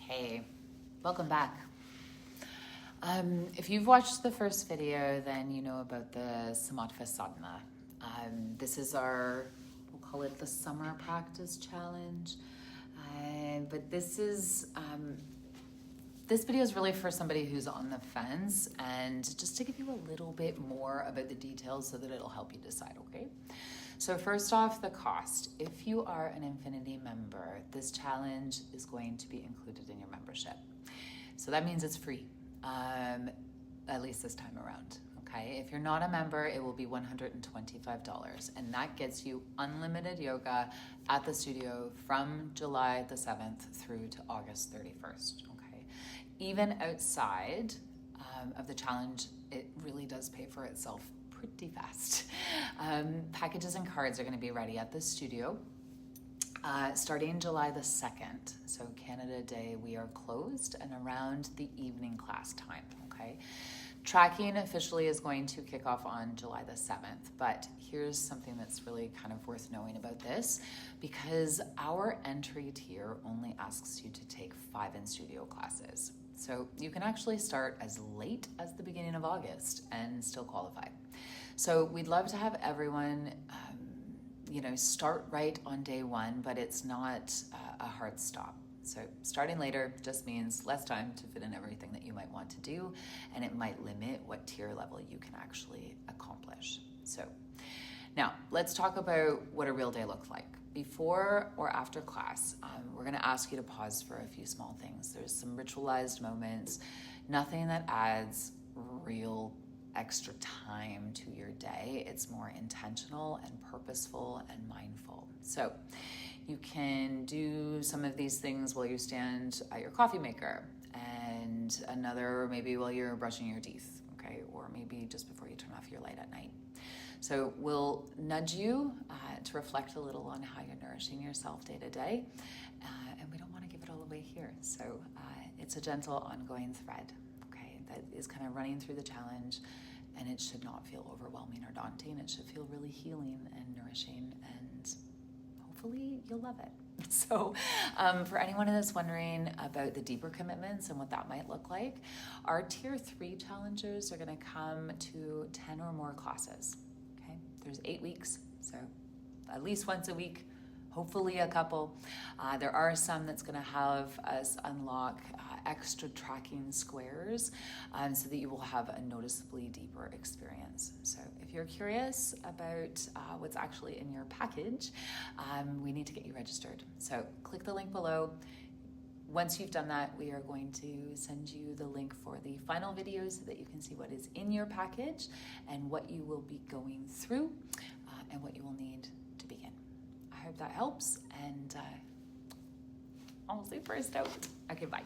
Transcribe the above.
Hey, welcome back. If you've watched the first video, then you know about the Samatva Sadhana. This is our, we'll call it the summer practice challenge. But this video is really for somebody who's on the fence, and just to give you a little bit more about the details so that it'll help you decide, okay? So first off, the cost. If you are an Infinity member, this challenge is going to be included in your membership. So that means it's free, at least this time around, okay? If you're not a member, it will be $125, and that gets you unlimited yoga at the studio from July the 7th through to August 31st, okay? Even outside of the challenge, it really does pay for itself pretty fast. Packages and cards are going to be ready at the studio starting July the 2nd. So Canada Day, we are closed and around the evening class time, okay? Tracking officially is going to kick off on July the 7th, but here's something that's really kind of worth knowing about this, because our entry tier only asks you to take 5 in-studio classes. So you can actually start as late as the beginning of August and still qualify. So we'd love to have everyone, start right on day 1, but it's not a hard stop. So starting later just means less time to fit in everything that you might want to do, and it might limit what tier level you can actually accomplish. So now let's talk about what a real day looks like. Before or after class, we're going to ask you to pause for a few small things. There's some ritualized moments, nothing that adds real extra time to your day. It's more intentional and purposeful and mindful. So you can do some of these things while you stand at your coffee maker, and another maybe while you're brushing your teeth, okay? Or maybe just before you turn off your light at night. So we'll nudge you to reflect a little on how you're nourishing yourself day to day, and we don't want to give it all away here. So it's a gentle, ongoing thread, okay, that is kind of running through the challenge, and it should not feel overwhelming or daunting. It should feel really healing and nourishing, and hopefully you'll love it. So for anyone that's wondering about the deeper commitments and what that might look like, our tier 3 challengers are going to come to 10 or more classes. Okay, there's 8 weeks, so at least once a week, hopefully a couple. There are some that's going to have us unlock extra tracking squares so that you will have a noticeably deeper experience. So if you're curious about what's actually in your package, we need to get you registered. So click the link below. Once you've done that, we are going to send you the link for the final video so that you can see what is in your package and what you will be going through and what you will need to begin. I hope that helps, and I'm super stoked. Okay, bye.